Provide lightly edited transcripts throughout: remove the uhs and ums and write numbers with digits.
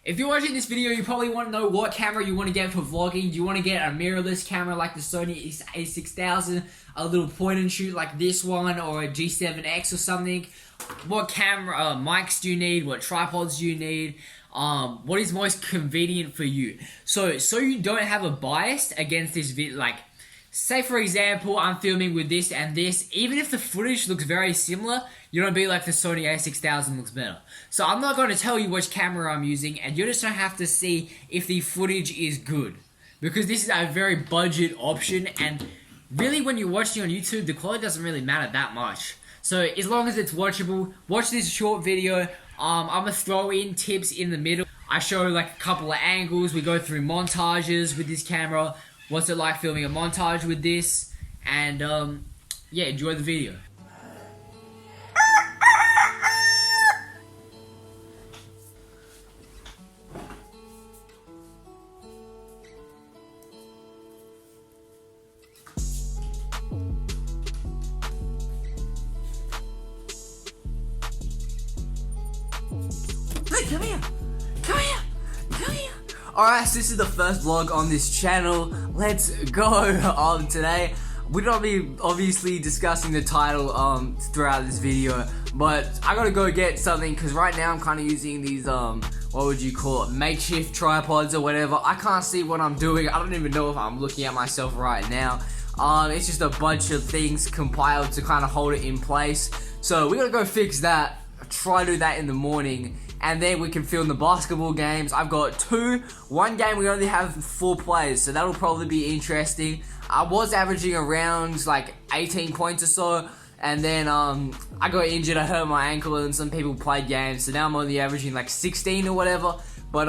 If you're watching this video, you probably want to know what camera you want to get for vlogging. Do you want to get a mirrorless camera like the Sony a6000, a little point and shoot like this one, or a G7X or something? What camera mics do you need? What tripods do you need? What is most convenient for you? So you don't have a bias against this video. Like, say for example, I'm filming with this and this. Even if the footage looks very similar, you don't be like the Sony a6000 looks better. So I'm not going to tell you which camera I'm using, and you're just going to have to see if the footage is good. Because this is a very budget option, and really when you're watching on YouTube, the quality doesn't really matter that much. So as long as it's watchable, watch this short video. I'm going to throw in tips in the middle. I show like a couple of angles. We go through montages with this camera. What's it like filming a montage with this? And yeah, enjoy the video. Hey, come here! Come here! Come here! Alright, so this is the first vlog on this channel. Let's go! Today, we're gonna be obviously discussing the title throughout this video, but I gotta go get something because right now I'm kind of using these what would you call it, makeshift tripods or whatever. I can't see what I'm doing. I don't even know if I'm looking at myself right now. It's just a bunch of things compiled to kind of hold it in place. So we gotta go fix that. Try to do that in the morning, and then we can film the basketball games. I've got two. One game we only have 4 players, so that'll probably be interesting. I was averaging around like 18 points or so, and then I got injured. I hurt my ankle, and some people played games, so now I'm only averaging like 16 or whatever. But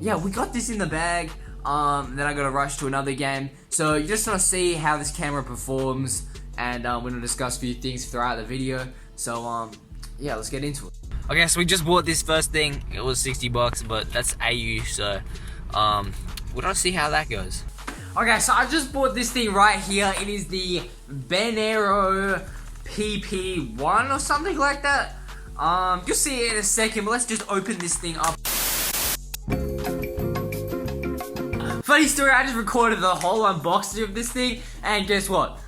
yeah, we got this in the bag. Then I gotta rush to another game. So you just wanna see how this camera performs, and we're gonna discuss a few things throughout the video. So yeah, let's get into it. Okay, so we just bought this first thing. It was 60 bucks, but that's AU, so we're gonna see how that goes. Okay, so I just bought this thing right here. It is the Benero PP1 or something like that. You'll see it in a second, but let's just open this thing up. Funny story, I just recorded the whole unboxing of this thing, and guess what?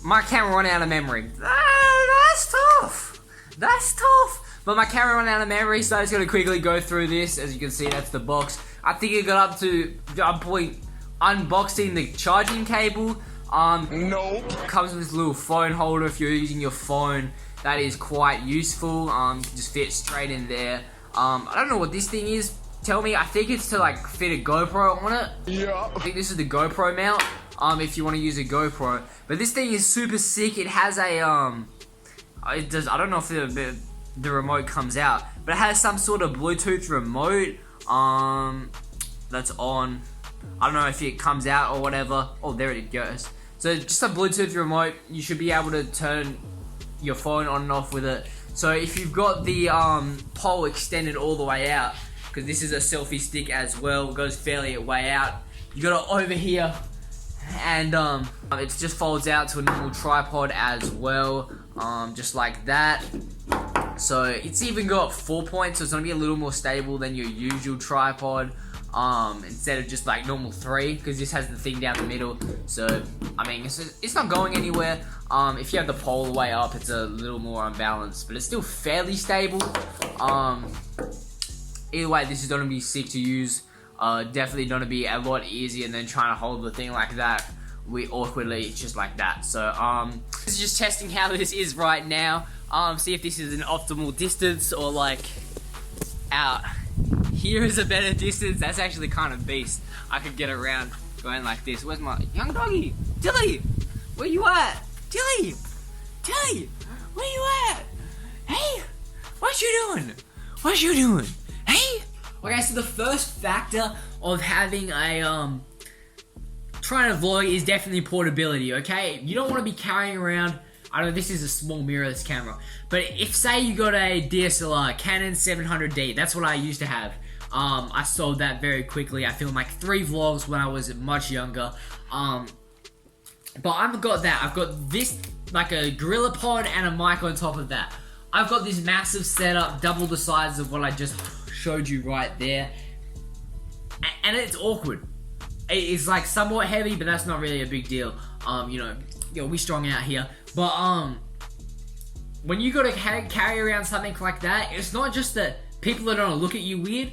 My camera ran out of memory. That's tough. That's tough. But my camera ran out of memory, so I'm just gonna quickly go through this. As you can see, that's the box. I think it got up to point unboxing the charging cable. Nope. Comes with this little phone holder. If you're using your phone, that is quite useful. You can just fit straight in there. I don't know what this thing is. Tell me. I think it's to like fit a GoPro on it. Yeah. I think this is the Gopro Mount. If you want to use a GoPro, but this thing is super sick. It has a it does. I don't know if the remote comes out, but it has some sort of Bluetooth remote. That's on. I don't know if it comes out or whatever. Oh, there it goes. So just a Bluetooth remote. You should be able to turn your phone on and off with it. So if you've got the pole extended all the way out, because this is a selfie stick as well, it goes fairly way out. You got it over here, and it just folds out to a normal tripod as well, just like that. So it's even got 4 points, so it's gonna be a little more stable than your usual tripod, instead of just like normal 3, because this has the thing down the middle. So I mean, it's not going anywhere. If you have the pole way up, it's a little more unbalanced, but it's still fairly stable. Either way, this is gonna be sick to use. Definitely gonna be a lot easier than trying to hold the thing like that awkwardly, just like that. So this is just testing how this is right now. See if this is an optimal distance, or like out here is a better distance. That's actually kind of beast. I could get around going like this. Where's my young doggy? Dilly, where you at? Dilly, Dilly, where you at? Hey, what you doing? What you doing? Hey. Okay, so the first factor of having a trying to vlog is definitely portability. Okay, you don't want to be carrying around. I know this is a small mirrorless camera, but if say you got a DSLR, Canon 700D, that's what I used to have. I sold that very quickly. I filmed like 3 vlogs when I was much younger. But I've got that. I've got this, like a gorilla pod and a mic on top of that. I've got this massive setup, double the size of what I just showed you right there. and it's awkward. It's like somewhat heavy, but that's not really a big deal. We strong out here. But when you gotta carry around something like that, it's not just that people are gonna look at you weird,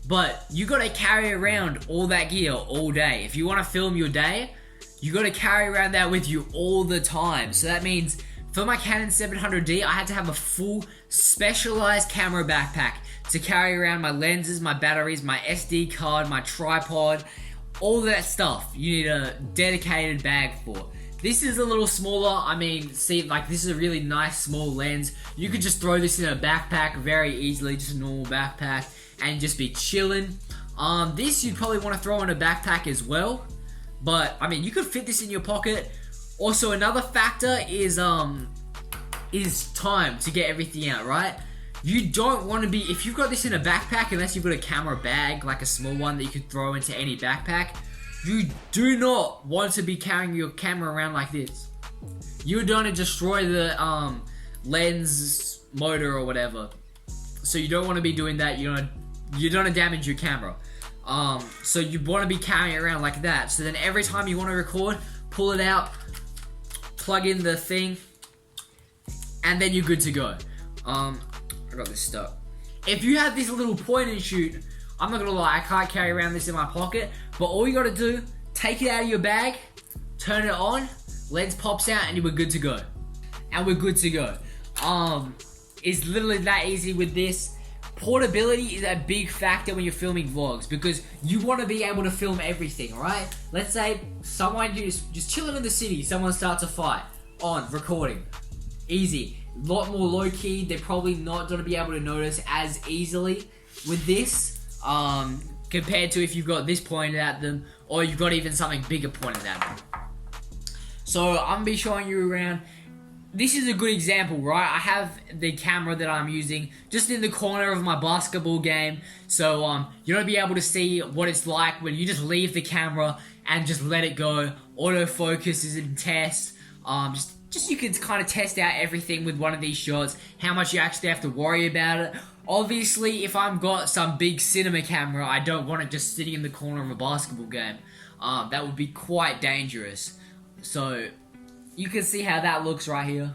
but you gotta carry around all that gear all day. If you wanna film your day, you gotta carry around that with you all the time. So that means for my Canon 700D, I had to have a full specialized camera backpack to carry around my lenses, my batteries, my SD card, my tripod, all that stuff. You need a dedicated bag for. This is a little smaller. I mean, see, like, this is a really nice small lens. You could just throw this in a backpack very easily, just a normal backpack, and just be chilling. This you'd probably want to throw in a backpack as well, but I mean, you could fit this in your pocket. Also, another factor is time to get everything out, right? You don't want to be, if you've got this in a backpack, unless you've got a camera bag, like a small one that you could throw into any backpack, you do not want to be carrying your camera around like this. You're going to destroy the lens motor or whatever. So you don't want to be doing that. You're going to damage your camera. So you want to be carrying it around like that. So then every time you want to record, pull it out, plug in the thing, and then you're good to go. I got this stuck. If you have this little point and shoot, I'm not gonna lie, I can't carry around this in my pocket, but all you gotta do, take it out of your bag, turn it on, lens pops out, and you were good to go. And we're good to go. It's literally that easy with this. Portability is a big factor when you're filming vlogs, because you want to be able to film everything, alright? Let's say someone just chilling in the city, someone starts a fight, on, recording. Easy. A lot more low-key, they're probably not going to be able to notice as easily with this, compared to if you've got this pointed at them, or you've got even something bigger pointed at them. So, I'm going to be showing you around. This is a good example, right? I have the camera that I'm using just in the corner of my basketball game, so you're going to be able to see what it's like when you just leave the camera and just let it go. Autofocus is in test, just you can kind of test out everything with one of these shots, how much you actually have to worry about it. Obviously, if I've got some big cinema camera, I don't want it just sitting in the corner of a basketball game. That would be quite dangerous. So, you can see how that looks right here.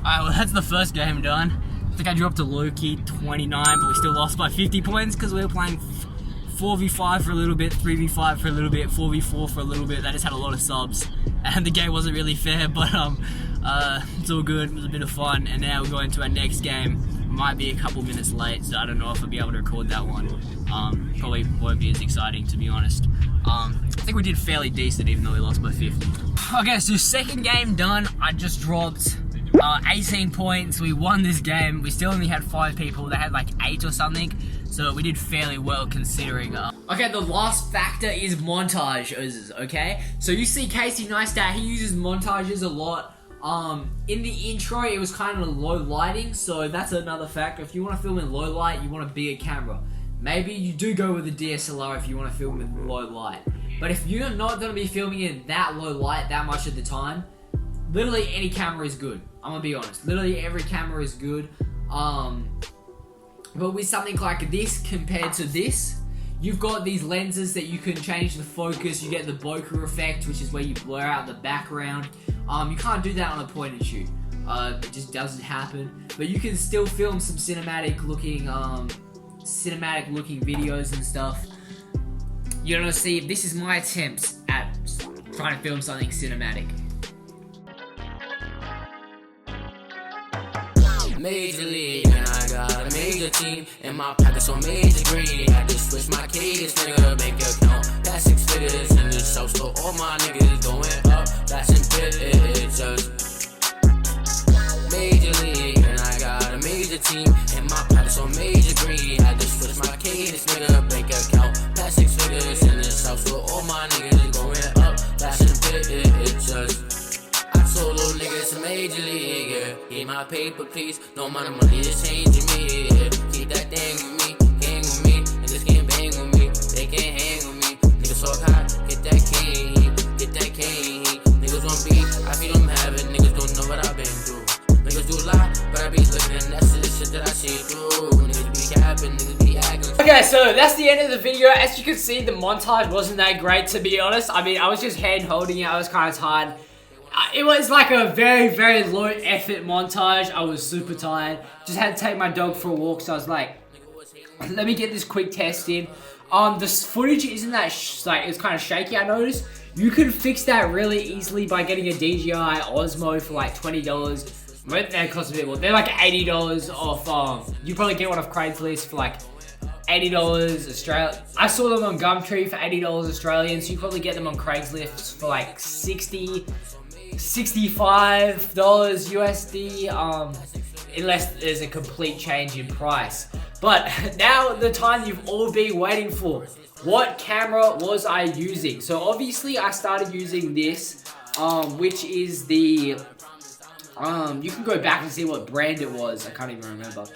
Alright, well that's the first game done. I think I dropped to low-key 29, but we still lost by 50 points because we were playing 4v5 for a little bit, 3v5 for a little bit, 4v4 for a little bit. That just had a lot of subs, and the game wasn't really fair, but it's all good. It was a bit of fun, and now we're going to our next game. Might be a couple minutes late, so I don't know if I'll be able to record that one. Probably won't be as exciting, to be honest. I think we did fairly decent, even though we lost by 50. Okay, so second game done. I just dropped 18 points. We won this game. We still only had 5 people. They had like 8 or something, so we did fairly well considering. Okay, the last factor is montages, okay? So you see Casey Neistat, he uses montages a lot. In the intro, it was kind of low lighting, so that's another factor. If you want to film in low light, you want a bigger camera. Maybe you do go with a DSLR if you want to film with low light. But if you're not going to be filming in that low light that much of the time, literally any camera is good. I'm going to be honest. Literally every camera is good. But with something like this compared to this, you've got these lenses that you can change the focus. You get the bokeh effect, which is where you blur out the background. You can't do that on a point and shoot. It just doesn't happen. But you can still film some cinematic looking cinematic looking videos and stuff. You're gonna see this is my attempts at trying to film something cinematic. Major league, and I got a major team in my pocket, so major green. I just switch my cadence, nigga, make a count. That's 6 figures in the south, so all my niggas going up. That's in pictures. Major league, and I got a major team in my pocket, so major green. I just switch my cadence, nigga, make a count. That's 6 figures in the south, so all my niggas going up. That's in pictures. Solo niggas a major league, yeah. Get my paper, please. No amount of money is changing me, yeah. Keep that thing with me, hang with me. Niggas can't bang with me, they can't hang with me. Niggas talk high, get that cane heat, get that cane heat. Niggas want beef, I feel them have it. Niggas don't know what I've been through. Niggas do lie, but I be looking and that's the shit that I see through. Niggas be capping, niggas be acting. Okay, so that's the end of the video. As you can see, the montage wasn't that great, to be honest. I mean, I was just hand holding it. I was kind of tired. It was like a very, very low effort montage. I was super tired. Just had to take my dog for a walk, so I was like, let me get this quick test in. The footage isn't that, it's kind of shaky, I noticed. You can fix that really easily by getting a DJI Osmo for like $20. They cost a bit more. They're like $80 off, you probably get one off Craigslist for like $80 Australian. I saw them on Gumtree for $80 Australian, so you probably get them on Craigslist for like $65 USD, unless there's a complete change in price. But now the time you've all been waiting for. What camera was I using? So obviously I started using this, which is the, you can go back and see what brand it was. I can't even remember.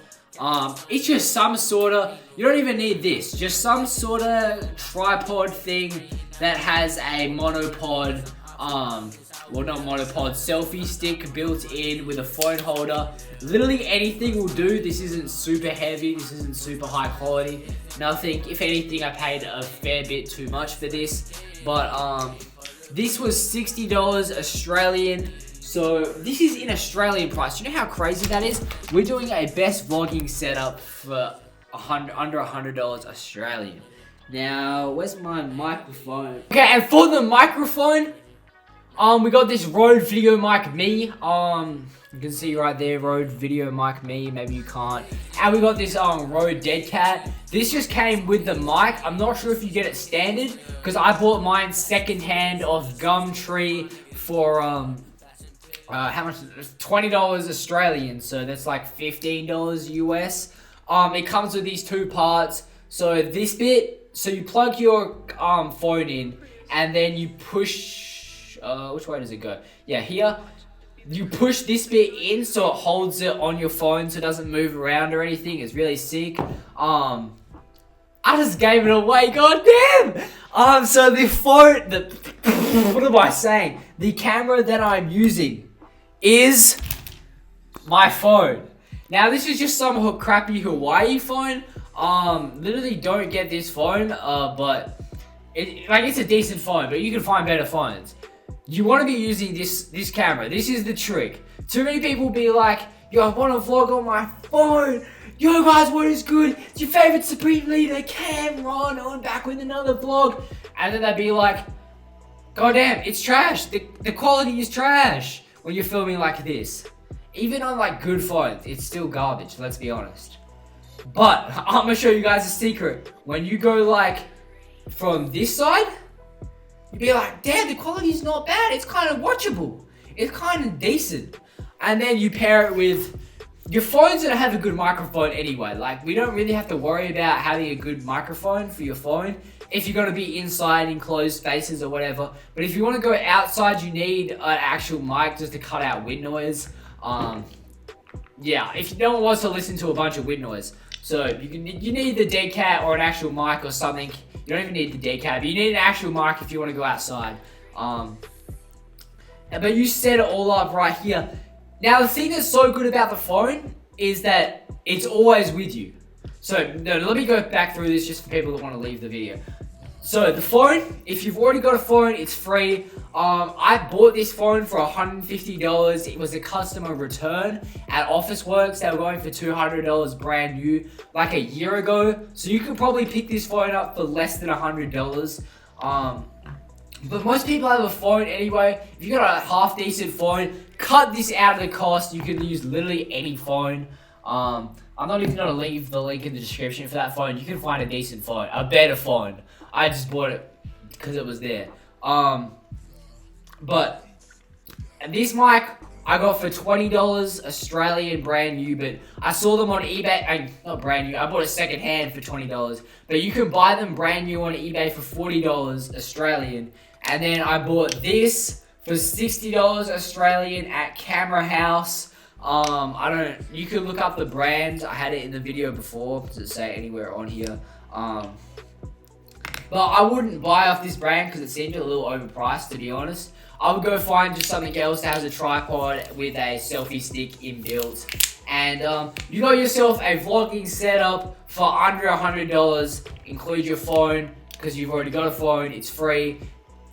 It's just some sort of, you don't even need this, just some sort of tripod thing that has a monopod, well, not monopod, selfie stick built in with a phone holder. Literally anything will do. This isn't super heavy, this isn't super high quality, nothing. If anything, I paid a fair bit too much for this, but this was $60 Australian. So this is in Australian price. You know how crazy that is? We're doing a best vlogging setup for under $100 Australian. Now, where's my microphone? Okay, and for the microphone, we got this Rode Video Mic Me. You can see right there, Rode Video Mic Me. Maybe you can't. And we got this Rode Dead Cat. This just came with the mic. I'm not sure if you get it standard, because I bought mine secondhand off Gumtree for how much? $20 Australian. So that's like $15 US. It comes with these two parts. So this bit, so you plug your phone in, and then you push. Which way does it go? Yeah, here. You push this bit in so it holds it on your phone so it doesn't move around or anything. It's really sick. I just gave it away, goddamn! So the phone, what am I saying? The camera that I'm using is my phone. Now this is just some crappy Hawaii phone. Literally don't get this phone, but it's a decent phone, but you can find better phones. You want to be using this camera. This is the trick. Too many people be like, yo, I want to vlog on my phone. Yo guys, what is good? It's your favorite Supreme Leader, Cameron, on back with another vlog. And then they'd be like, goddamn, it's trash. The quality is trash when you're filming like this. Even on like good phones, it's still garbage, let's be honest. But I'm gonna show you guys a secret. When you go like from this side, you'd be like, damn, the quality's not bad. It's kind of watchable. It's kind of decent. And then you pair it with, your phone's gonna have a good microphone anyway. Like, we don't really have to worry about having a good microphone for your phone if you're gonna be inside in closed spaces or whatever. But if you wanna go outside, you need an actual mic just to cut out wind noise. Yeah, if no one wants to listen to a bunch of wind noise. So you need the dead cat or an actual mic or something. You don't even need the dead cat, but you need an actual mic if you want to go outside. But you set it all up right here. Now the thing that's so good about the phone is that it's always with you. So no, let me go back through this just for people that want to leave the video. So the phone, if you've already got a phone, it's free. I bought this phone for $150. It was a customer return at Officeworks. They were going for $200 brand new like a year ago. So you could probably pick this phone up for less than $100. But most people have a phone anyway. If you got a half decent phone, cut this out of the cost. You can use literally any phone. I'm not even gonna leave the link in the description for that phone. You can find a decent phone, a better phone. I just bought it because it was there. But this mic I got for $20 Australian brand new, but I saw them on eBay, and not brand new, I bought it second hand for $20, but you can buy them brand new on eBay for $40 Australian. And then I bought this for $60 Australian at Camera House. You can look up the brand. I had it in the video before. Does it say anywhere on here? But I wouldn't buy off this brand because it seemed a little overpriced, to be honest. I would go find just something else that has a tripod with a selfie stick inbuilt. And you got yourself a vlogging setup for under $100. Include your phone because you've already got a phone. It's free.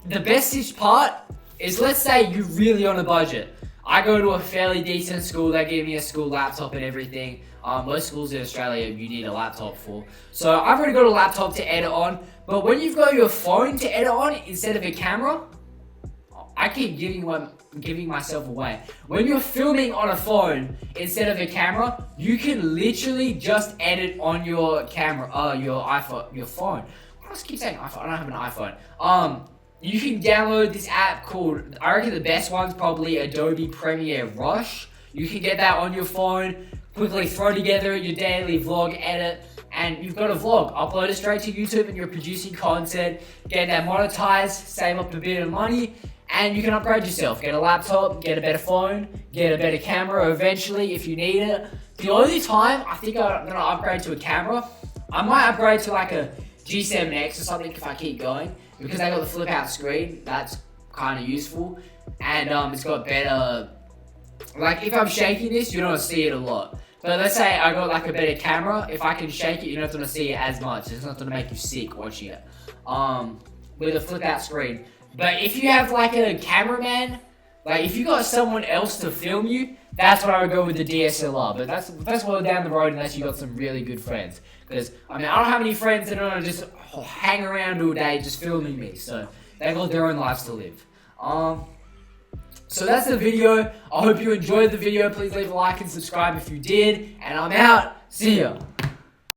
The best part is, let's say you're really on a budget. I go to a fairly decent school. They give me a school laptop and everything. Most schools in Australia you need a laptop for. So I've already got a laptop to edit on. But when you've got your phone to edit on instead of a camera, I keep giving myself away. When you're filming on a phone instead of a camera, you can literally just edit on your camera, your iPhone, your phone. I just keep saying iPhone. I don't have an iPhone. You can download this app called, I reckon the best one's probably Adobe Premiere Rush. You can get that on your phone, quickly throw together your daily vlog edit, and you've got a vlog. Upload it straight to YouTube and you're producing content, get that monetized, save up a bit of money, and you can upgrade yourself. Get a laptop, get a better phone, get a better camera eventually if you need it. The only time I think I'm gonna upgrade to a camera, I might upgrade to like a G7X or something if I keep going, because they got the flip out screen. That's kind of useful, and it's got better, like if I'm shaking this, you're not gonna see it a lot. But let's say I got like a better camera, if I can shake it, you're not gonna see it as much. It's not gonna make you sick watching it with a flip out screen. But if you have like a cameraman, like if you got someone else to film you, that's when I would go with the DSLR. But that's well down the road unless you got some really good friends. Because I mean, I don't have any friends that are gonna just hang around all day just filming me. So they got their own lives to live. So that's the video. I hope you enjoyed the video. Please leave a like and subscribe if you did. And I'm out. See ya.